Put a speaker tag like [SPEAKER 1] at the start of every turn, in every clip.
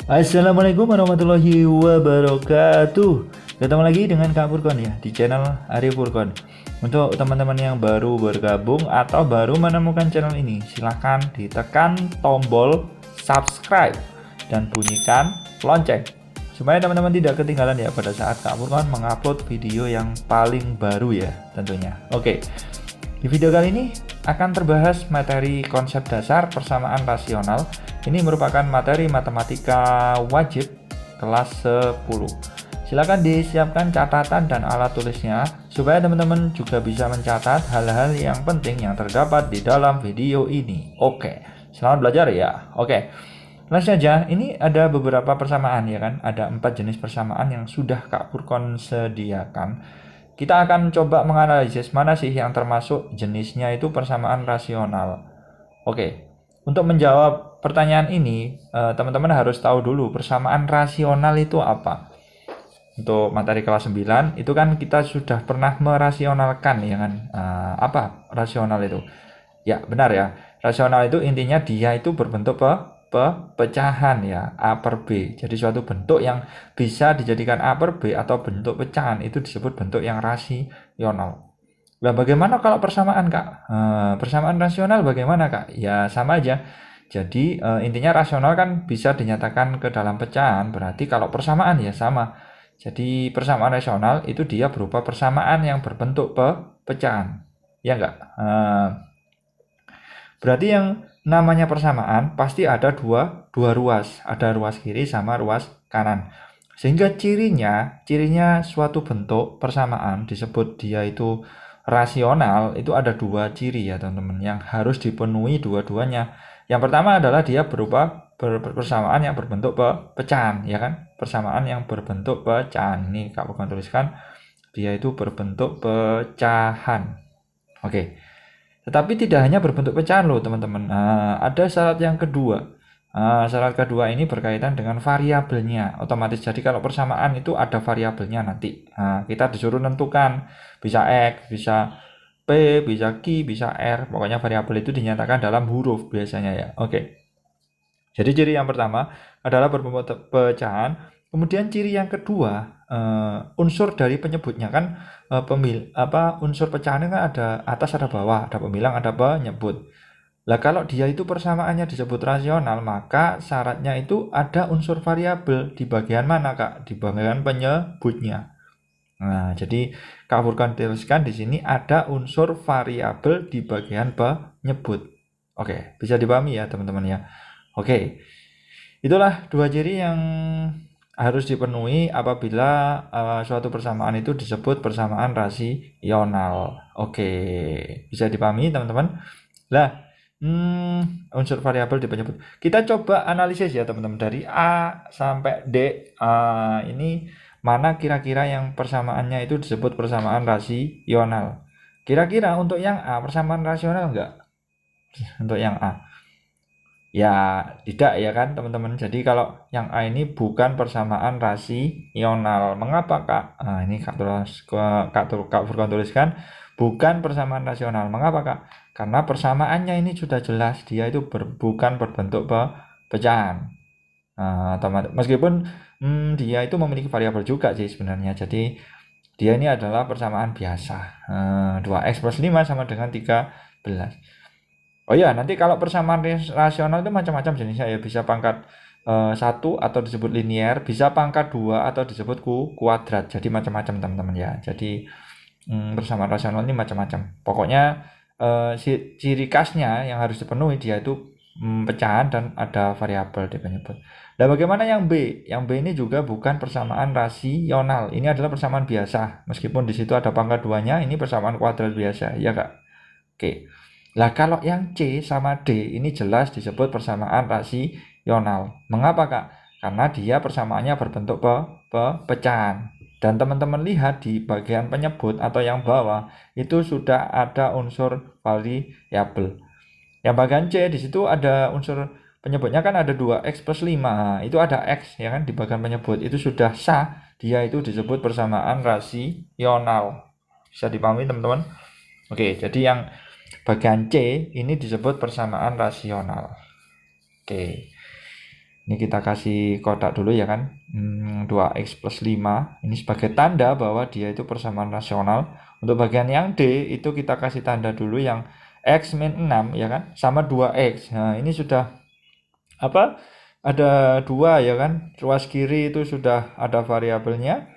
[SPEAKER 1] Assalamualaikum warahmatullahi wabarakatuh. Ketemu lagi dengan Kak Furkon ya di channel Arif Furkon. Untuk teman-teman yang baru bergabung atau baru menemukan channel ini, silahkan ditekan tombol subscribe dan bunyikan lonceng supaya teman-teman tidak ketinggalan ya pada saat Kak Furkon mengupload video yang paling baru ya tentunya. Oke. Di video kali ini akan terbahas materi konsep dasar persamaan rasional. Ini merupakan materi matematika wajib kelas 10. Silakan disiapkan catatan dan alat tulisnya supaya teman-teman juga bisa mencatat hal-hal yang penting yang terdapat di dalam video ini. Oke, selamat belajar ya. Oke. Langsung saja, ini ada beberapa persamaan ya kan. Ada 4 jenis persamaan yang sudah Kak Furkon sediakan. Kita akan coba menganalisis mana sih yang termasuk jenisnya itu persamaan rasional. Oke, untuk menjawab pertanyaan ini, teman-teman harus tahu dulu persamaan rasional itu apa. Untuk materi kelas 9, itu kan kita sudah pernah merasionalkan ya kan. Apa rasional itu? Ya, benar ya. Rasional itu intinya dia itu berbentuk pecahan ya, A per B. Jadi suatu bentuk yang bisa dijadikan A per B atau bentuk pecahan itu disebut bentuk yang rasional. Nah, bagaimana kalau persamaan, Kak? Persamaan rasional bagaimana, Kak? Ya, sama aja. Jadi, intinya rasional kan bisa dinyatakan ke dalam pecahan, berarti kalau persamaan ya sama. Jadi, persamaan rasional itu dia berupa persamaan yang berbentuk pecahan. Ya enggak? Berarti yang namanya persamaan pasti ada dua ruas, ada ruas kiri sama ruas kanan. Sehingga cirinya suatu bentuk persamaan disebut dia itu rasional, itu ada dua ciri ya teman-teman yang harus dipenuhi dua-duanya. Yang pertama adalah dia berupa persamaan yang berbentuk pecahan, ya kan? Persamaan yang berbentuk pecahan. Ini Kak bukan tuliskan, dia itu berbentuk pecahan. Oke. Tetapi tidak hanya berbentuk pecahan loh teman-teman. Ada syarat yang kedua. Syarat kedua ini berkaitan dengan variabelnya. Otomatis jadi kalau persamaan itu ada variabelnya nanti. Kita disuruh tentukan bisa X, bisa P, bisa Q, bisa R. Pokoknya variabel itu dinyatakan dalam huruf biasanya ya. Oke. Jadi ciri yang pertama adalah berbentuk pecahan. Kemudian ciri yang kedua, unsur dari penyebutnya kan unsur pecahan kan ada atas ada bawah, ada pembilang ada penyebut. Lah kalau dia itu persamaannya disebut rasional, maka syaratnya itu ada unsur variabel di bagian mana, Kak? Di bagian penyebutnya. Nah, jadi Kak Furkan tuliskan di sini ada unsur variabel di bagian penyebut. Oke, bisa dipahami ya, teman-teman ya. Oke. Itulah dua ciri yang harus dipenuhi apabila suatu persamaan itu disebut persamaan rasional. Oke, bisa dipahami teman-teman. Lah, unsur variabel di penyebut. Kita coba analisis ya teman-teman dari A sampai D. Ini mana kira-kira yang persamaannya itu disebut persamaan rasional. Kira-kira untuk yang A persamaan rasional enggak? Untuk yang A. Ya, tidak ya kan teman-teman. Jadi kalau yang A ini bukan persamaan rasional. Mengapa Kak? Ini Kak Furkan tuliskan bukan persamaan rasional. Mengapa Kak? Karena persamaannya ini sudah jelas dia itu bukan berbentuk pecahan. Meskipun dia itu memiliki variabel juga sih sebenarnya. Jadi dia ini adalah persamaan biasa. 2x plus 5 sama dengan 13. Oh ya, nanti kalau persamaan rasional itu macam-macam jenisnya ya. Bisa pangkat 1 atau disebut linear, bisa pangkat 2 atau disebut kuadrat. Jadi macam-macam teman-teman ya. Jadi persamaan rasional ini macam-macam. Pokoknya ciri khasnya yang harus dipenuhi dia itu pecahan dan ada variabel di penyebut. Nah, bagaimana yang B? Yang B ini juga bukan persamaan rasional. Ini adalah persamaan biasa. Meskipun di situ ada pangkat 2-nya, ini persamaan kuadrat biasa, ya Kak? Oke. Lah kalau yang C sama D ini jelas disebut persamaan rasional. Mengapa Kak? Karena dia persamaannya berbentuk pecahan. Dan teman-teman lihat di bagian penyebut atau yang bawah itu sudah ada unsur variabel. Yang bagian C di situ ada unsur penyebutnya kan ada 2x plus 5. Itu ada x ya kan di bagian penyebut. Itu sudah sah. Dia itu disebut persamaan rasional. Bisa dipahami teman-teman? Oke, jadi yang bagian C ini disebut persamaan rasional. Oke. Ini kita kasih kotak dulu ya kan. 2x plus 5 ini sebagai tanda bahwa dia itu persamaan rasional. Untuk bagian yang D itu kita kasih tanda dulu yang x min 6 ya kan, sama 2x. Nah, ini sudah apa? Ada 2 ya kan. Ruas kiri itu sudah ada variabelnya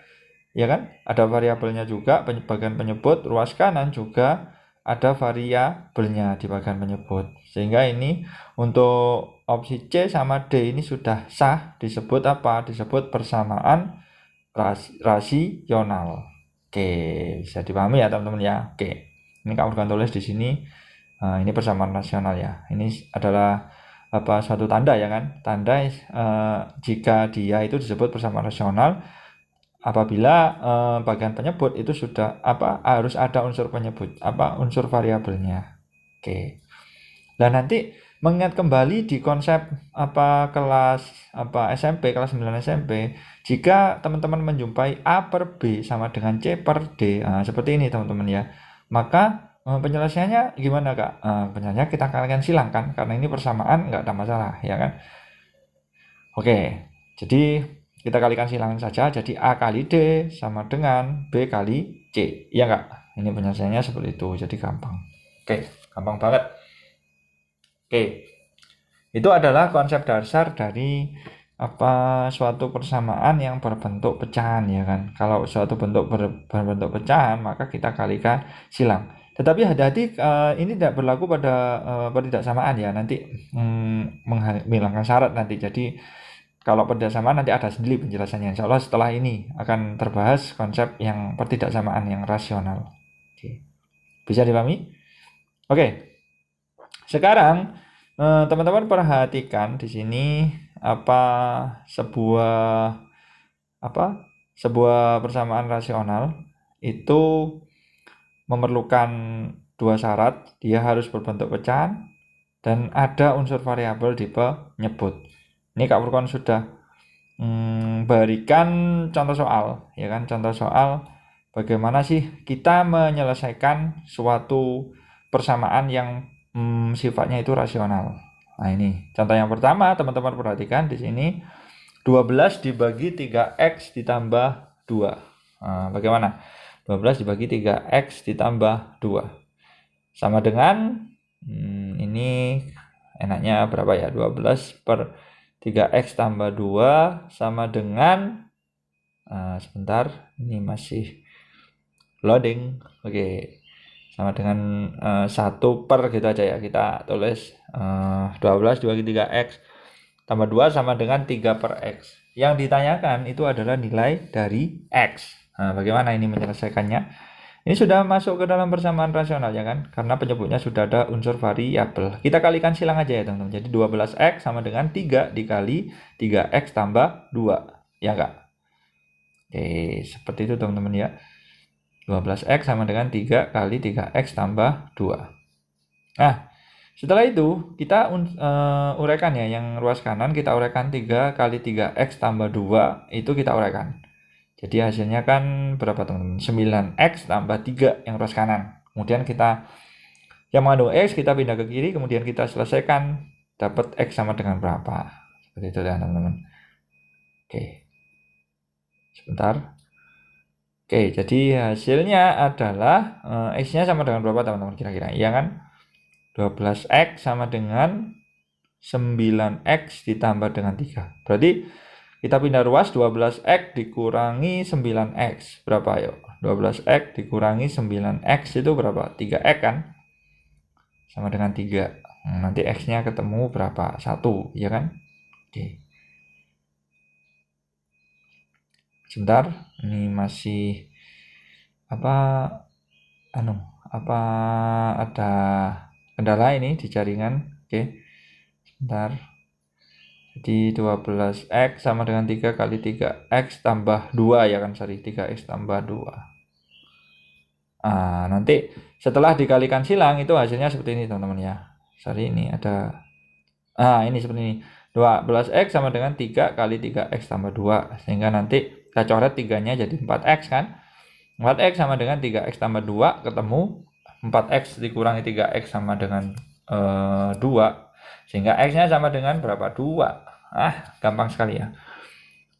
[SPEAKER 1] ya kan? Ada variabelnya juga bagian penyebut. Ruas kanan juga ada variabelnya di bagian penyebut. Sehingga ini untuk opsi C sama D ini sudah sah, disebut apa? Disebut persamaan rasional. Oke, bisa dipahami ya teman-teman ya. Oke, ini kamu akan tulis di sini. Ini persamaan rasional ya. Ini adalah apa, suatu tanda ya kan? Tanda jika dia itu disebut persamaan rasional apabila bagian penyebut itu sudah apa, harus ada unsur penyebut, apa, unsur variabelnya. Oke. Dan nanti mengingat kembali di konsep apa kelas apa SMP, kelas 9 SMP, jika teman-teman menjumpai A per B sama dengan C per D, seperti ini teman-teman ya, maka penyelesaiannya gimana Kak? Penyelesaiannya kita kalikan silang kan, karena ini persamaan nggak ada masalah ya kan. Oke, jadi kita kalikan silangan saja, jadi A kali D sama dengan B kali C, iya nggak? Ini penyelesaiannya seperti itu, jadi gampang. Oke, gampang banget. Oke, itu adalah konsep dasar dari apa, suatu persamaan yang berbentuk pecahan ya kan. Kalau suatu bentuk berbentuk pecahan maka kita kalikan silang. Tetapi hati-hati, ini tidak berlaku pada pertidaksamaan ya, nanti menghilangkan syarat nanti. Jadi kalau pertidaksamaan nanti ada sendiri penjelasannya. Insya Allah setelah ini akan terbahas konsep yang pertidaksamaan yang rasional. Oke. Bisa dipahami? Oke. Sekarang teman-teman perhatikan di sini sebuah persamaan rasional itu memerlukan dua syarat. Dia harus berbentuk pecahan dan ada unsur variabel di penyebut. Ini Kak Furkon sudah berikan contoh soal ya kan, contoh soal bagaimana sih kita menyelesaikan suatu persamaan yang sifatnya itu rasional. Nah, ini contoh yang pertama, teman-teman perhatikan di sini 12 dibagi 3x ditambah 2. Bagaimana? 12 dibagi 3x ditambah 2 sama dengan ini enaknya berapa ya? 12 per 3x tambah 2 sama dengan sebentar, ini masih loading. Oke, sama dengan 1 per gitu aja ya, kita tulis 12 dibagi 3x tambah 2 sama dengan 3 per x. Yang ditanyakan itu adalah nilai dari x. Bagaimana ini menyelesaikannya? Ini sudah masuk ke dalam persamaan rasional ya kan, karena penyebutnya sudah ada unsur variabel. Kita kalikan silang aja ya teman-teman. Jadi 12x sama dengan 3 dikali 3x tambah 2 ya enggak? Oke, seperti itu teman-teman ya. 12x sama dengan 3 kali 3x tambah 2. Nah, setelah itu kita uraikan ya, yang ruas kanan kita uraikan 3 kali 3x tambah 2 itu kita uraikan. Jadi hasilnya kan berapa teman-teman? 9x tambah 3 yang ruas kanan. Kemudian kita yang mengandung x kita pindah ke kiri, kemudian kita selesaikan dapat x sama dengan berapa. Seperti itu ya teman-teman. Oke. Sebentar. Oke, jadi hasilnya adalah x-nya sama dengan berapa teman-teman kira-kira? Iya kan? 12x sama dengan 9x ditambah dengan 3. Berarti kita pindah ruas, 12x dikurangi 9x. Berapa yuk? 12x dikurangi 9x itu berapa? 3x kan? Sama dengan 3. Nanti x-nya ketemu berapa? 1, ya kan? Oke. Sebentar, ini masih ada kendala ini di jaringan. Oke. Sebentar. Jadi 12x sama dengan 3 kali 3x tambah 2 ya kan, sorry, 3x tambah 2. Nanti setelah dikalikan silang itu hasilnya seperti ini teman-teman ya. Sorry, ini ada ini seperti ini. 12x sama dengan 3 kali 3x tambah 2. Sehingga nanti kita coret 3-nya jadi 4x kan. 4x sama dengan 3x tambah 2 ketemu 4x dikurangi 3x sama dengan 2. Sehingga x-nya sama dengan berapa? 2. Gampang sekali ya.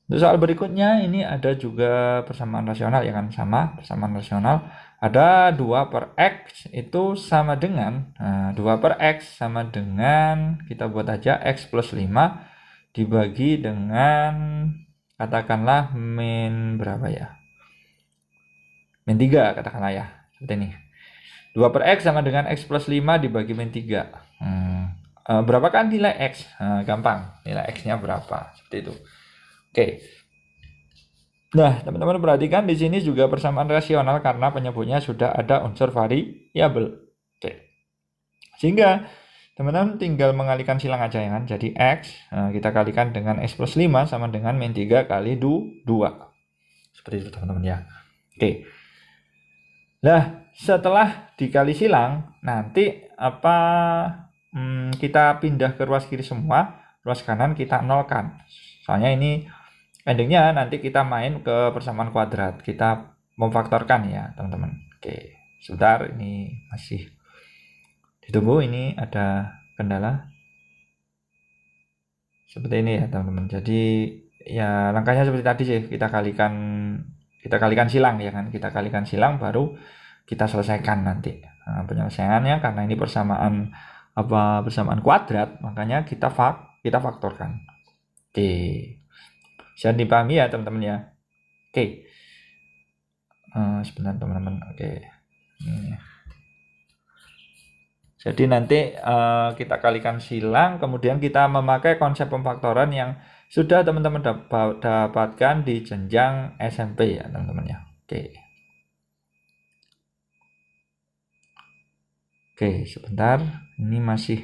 [SPEAKER 1] Untuk soal berikutnya ini ada juga persamaan rasional ya kan, sama persamaan rasional. Ada 2 per X itu sama dengan 2 per X sama dengan, kita buat aja X plus 5 dibagi dengan katakanlah min berapa ya? Min 3 katakanlah ya. Seperti ini. 2 per X sama dengan X plus 5 dibagi min 3. Berapa kan nilai X? Gampang. Nilai X-nya berapa? Seperti itu. Oke. Nah, teman-teman perhatikan di sini juga persamaan rasional karena penyebutnya sudah ada unsur variabel. Oke. Sehingga teman-teman tinggal mengalihkan silang aja ya kan. Jadi X kita kalikan dengan X plus 5 sama dengan min 3 kali 2. Seperti itu teman-teman ya. Oke. Nah, setelah dikali silang, nanti kita pindah ke ruas kiri semua, ruas kanan kita nolkan. Soalnya ini endingnya nanti kita main ke persamaan kuadrat. Kita memfaktorkan ya teman-teman. Oke, sebentar, ini masih ditunggu, ini ada kendala. Seperti ini ya teman-teman. Jadi ya langkahnya seperti tadi sih, kita kalikan silang ya kan. Kita kalikan silang baru kita selesaikan nanti. Penyelesaiannya karena ini persamaan kuadrat, makanya kita faktorkan. Oke. Bisa dipahami ya teman-teman ya. Oke. Sebentar teman-teman. Oke. Jadi nanti kita kalikan silang, kemudian kita memakai konsep pemfaktoran yang sudah teman-teman dapatkan di jenjang SMP ya teman-teman ya. Oke. Oke, sebentar. Ini masih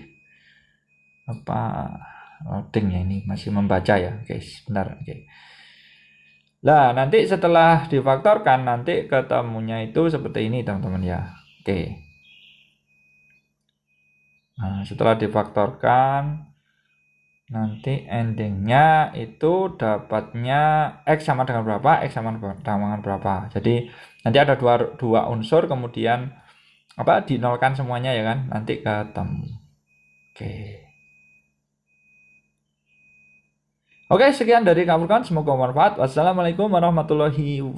[SPEAKER 1] loading ya, ini masih membaca ya. Oke, sebentar. Oke. Nah, nanti setelah difaktorkan nanti ketemunya itu seperti ini teman-teman ya. Oke. Nah, setelah difaktorkan nanti endingnya itu dapatnya X sama dengan berapa? X sama dengan berapa? Jadi nanti ada dua unsur, kemudian dinolkan semuanya ya kan, nanti ketemu. Oke, sekian dari kawan-kawan, semoga bermanfaat. Wassalamualaikum warahmatullahi wabarakatuh.